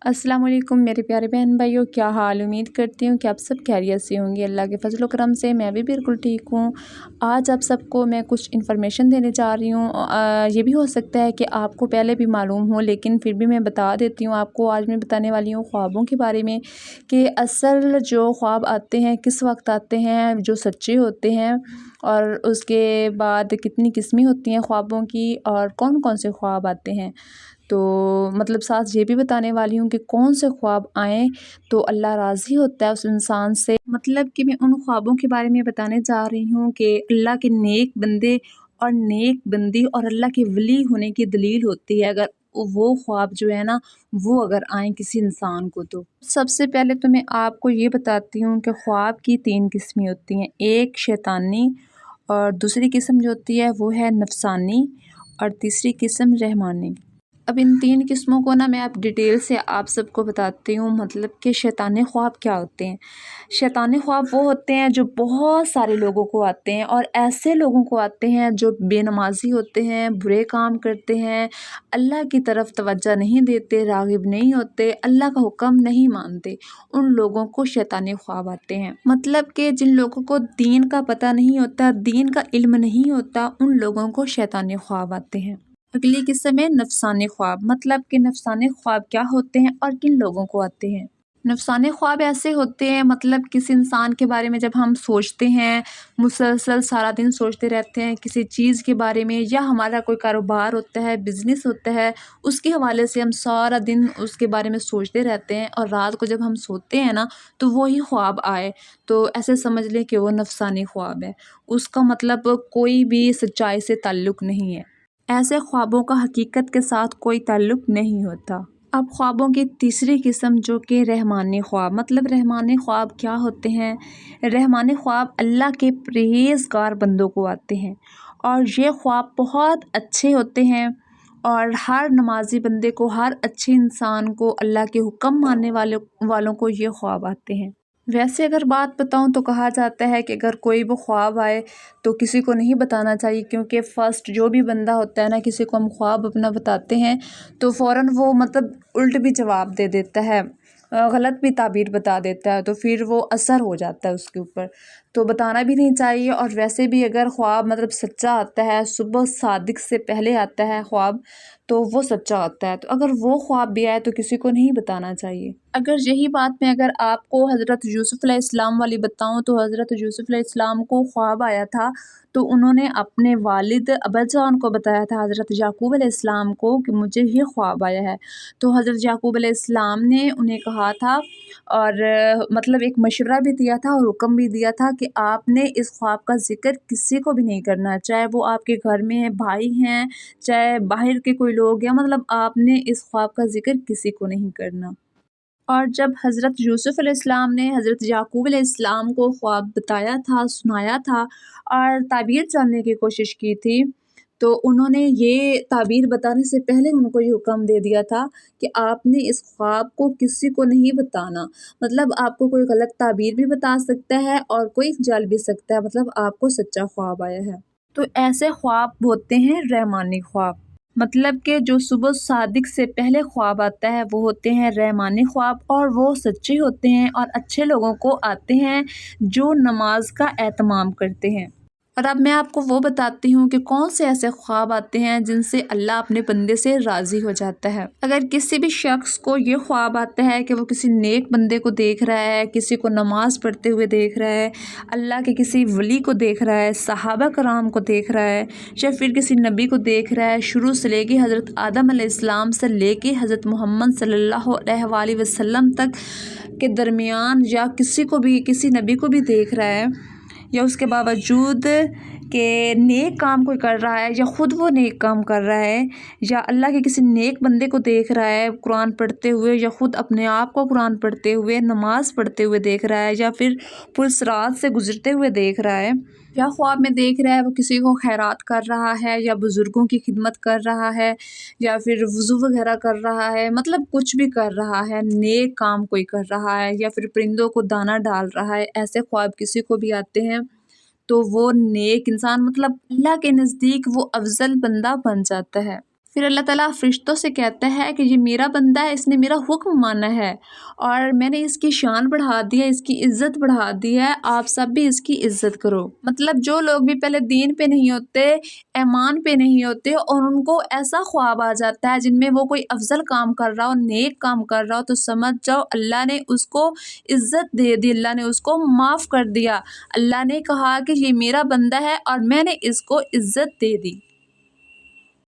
अस्सलाम वालेकुम मेरे प्यारे बहन भाइयों, क्या हाल। उम्मीद करती हूँ कि आप सब खैरियत से होंगे। अल्लाह के फजल करम से मैं भी बिल्कुल ठीक हूँ। आज आप सबको मैं कुछ इन्फॉर्मेशन देने जा रही हूँ। ये भी हो सकता है कि आपको पहले भी मालूम हो, लेकिन फिर भी मैं बता देती हूँ आपको। आज मैं बताने वाली हूँ ख्वाबों के बारे में कि असल जो ख्वाब आते हैं किस वक्त आते हैं, जो सच्चे होते हैं, और उसके बाद कितनी किस्में होती हैं ख्वाबों की, और कौन कौन से ख्वाब आते हैं। तो मतलब साथ ये भी बताने वाली हूँ कि कौन से ख्वाब आएँ तो अल्लाह राज़ी होता है उस इंसान से। मतलब कि मैं उन ख्वाबों के बारे में बताने जा रही हूँ कि अल्लाह के नेक बंदे और नेक बंदी और अल्लाह के वली होने की दलील होती है अगर वो ख्वाब जो है ना, वो अगर आएँ किसी इंसान को। तो सबसे पहले तो मैं आपको ये बताती हूँ कि ख्वाब की 3 किस्में होती हैं। एक शैतानी, और दूसरी किस्म जो होती है वो है नफ़सानी, और तीसरी किस्म रहमानी। अब इन 3 किस्मों को ना मैं अब डिटेल से आप सबको बताती हूँ। मतलब कि शैतानी ख्वाब क्या होते हैं। शैतानी ख्वाब वो होते हैं जो बहुत सारे लोगों को आते हैं, और ऐसे लोगों को आते हैं जो बेनमाजी होते हैं, बुरे काम करते हैं, अल्लाह की तरफ तवज्जो नहीं देते, राग़िब नहीं होते, अल्लाह का हुक्म नहीं मानते। उन लोगों को शैतानी ख्वाब आते हैं। मतलब कि जिन लोगों को दीन का पता नहीं होता, दीन का इल्म नहीं होता, उन लोगों को शैतानी ख्वाब आते हैं। अगली किस्म है नफसानी ख्वाब। मतलब कि नफसानी ख्वाब क्या होते हैं और किन लोगों को आते हैं। नफसानी ख्वाब ऐसे होते हैं, मतलब किसी इंसान के बारे में जब हम सोचते हैं, मुसलसल सारा दिन सोचते रहते हैं किसी चीज़ के बारे में, या हमारा कोई कारोबार होता है, बिज़नेस होता है, उसके हवाले से हम सारा दिन उसके बारे में सोचते रहते हैं, और रात को जब हम सोते हैं ना तो वही ख्वाब आए, तो ऐसे समझ लें कि वो नफसानी ख्वाब है। उसका मतलब कोई भी सच्चाई से ताल्लुक़ नहीं है। ऐसे ख्वाबों का हकीकत के साथ कोई ताल्लुक़ नहीं होता। अब ख्वाबों की तीसरी किस्म जो कि रहमानी ख्वाब। मतलब रहमानी ख्वाब क्या होते हैं। रहमानी ख्वाब अल्लाह के परहेज़गार बंदों को आते हैं, और ये ख्वाब बहुत अच्छे होते हैं, और हर नमाजी बंदे को, हर अच्छे इंसान को, अल्लाह के हुक्म मानने वालों को ये ख्वाब आते हैं। वैसे अगर बात बताऊं तो कहा जाता है कि अगर कोई वो ख्वाब आए तो किसी को नहीं बताना चाहिए, क्योंकि फ़र्स्ट जो भी बंदा होता है ना, किसी को हम ख्वाब अपना बताते हैं तो फ़ौरन वो मतलब उल्ट भी जवाब दे देता है, गलत भी ताबीर बता देता है, तो फिर वो असर हो जाता है उसके ऊपर। तो बताना भी नहीं चाहिए। और वैसे भी अगर ख्वाब मतलब सच्चा आता है, सुबह सादिक से पहले आता है ख्वाब, तो वो सच्चा होता है। तो अगर वो ख्वाब भी आए तो किसी को नहीं बताना चाहिए। अगर यही बात मैं अगर आपको हज़रत यूसुफ़ अलैहिस्सलाम वाली बताऊँ, तो हज़रत यूसुफ़ अलैहिस्सलाम को ख्वाब आया था, तो उन्होंने अपने वालिद अब्बाजान को बताया था, हज़रत याकूब अलैहिस्सलाम को, कि मुझे ये ख्वाब आया है। तो हज़रत याकूब अलैहिस्सलाम ने उन्हें कहा था, और मतलब एक मशवरा भी दिया था और हुक्म भी दिया था कि आपने इस ख्वाब का ज़िक्र किसी को भी नहीं करना, चाहे वो आपके घर में है, भाई हैं, चाहे बाहर के कोई लोग हैं, मतलब आपने इस ख्वाब का ज़िक्र किसी को नहीं करना। और जब हज़रत यूसुफ़ अलैहिस्सलाम ने हज़रत याकूब अलैहिस्सलाम को ख्वाब बताया था, सुनाया था, और ताबीर जानने की कोशिश की थी, तो उन्होंने ये ताबीर बताने से पहले उनको ये हुक्म दे दिया था कि आपने इस ख्वाब को किसी को नहीं बताना। मतलब आपको कोई गलत ताबीर भी बता सकता है और कोई जल भी सकता है, मतलब आपको सच्चा ख्वाब आया है। तो ऐसे ख्वाब होते हैं रहमानी ख्वाब। मतलब कि जो सुबह सादिक से पहले ख्वाब आता है वो होते हैं रहमानी ख्वाब, और वो सच्चे होते हैं और अच्छे लोगों को आते हैं जो नमाज का एहतमाम करते हैं। और अब मैं आपको वो बताती हूँ कि कौन से ऐसे ख्वाब आते हैं जिनसे अल्लाह अपने बंदे से राज़ी हो जाता है। अगर किसी भी शख्स को ये ख्वाब आता है कि वो किसी नेक बंदे को देख रहा है, किसी को नमाज पढ़ते हुए देख रहा है, अल्लाह के किसी वली को देख रहा है, सहाबा कराम को देख रहा है, या फिर किसी नबी को देख रहा है, शुरू से लेके हज़रत आदम अलैहिस्सलाम से लेके हज़रत मोहम्मद सल्लल्लाहु अलैहि वसल्लम तक के दरमियान, या किसी को भी, किसी नबी को भी देख रहा है, या उसके बावजूद कि नेक काम कोई कर रहा है, या ख़ुद वो नेक काम कर रहा है, या अल्लाह के किसी नेक बंदे को देख रहा है कुरान पढ़ते हुए, या ख़ुद अपने आप को कुरान पढ़ते हुए, नमाज़ पढ़ते हुए देख रहा है, या फिर पुलसरात से गुज़रते हुए देख रहा है, या ख्वाब में देख रहा है वो किसी को खैरात कर रहा है, या बुज़ुर्गों की खिदमत कर रहा है, या फिर वज़ू वगैरह कर रहा है, मतलब कुछ भी कर रहा है, नेक काम कोई कर रहा है, या फिर परिंदों को दाना डाल रहा है, ऐसे ख्वाब किसी को भी आते हैं, तो वो नेक इंसान, मतलब अल्लाह के नज़दीक वो अफ़ज़ल बंदा बन जाता है। پھر اللہ تعالیٰ فرشتوں سے کہتا ہے کہ یہ میرا بندہ ہے، اس نے میرا حکم مانا ہے اور میں نے اس کی شان بڑھا دی ہے، اس کی عزت بڑھا دی ہے، آپ سب بھی اس کی عزت کرو۔ مطلب جو لوگ بھی پہلے دین پہ نہیں ہوتے، ایمان پہ نہیں ہوتے اور ان کو ایسا خواب آ جاتا ہے جن میں وہ کوئی افضل کام کر رہا ہو، نیک کام کر رہا ہو، تو سمجھ جاؤ اللہ نے اس کو عزت دے دی، اللہ نے اس کو معاف کر دیا، اللہ نے کہا کہ یہ میرا بندہ ہے اور میں نے اس کو عزت دے دی۔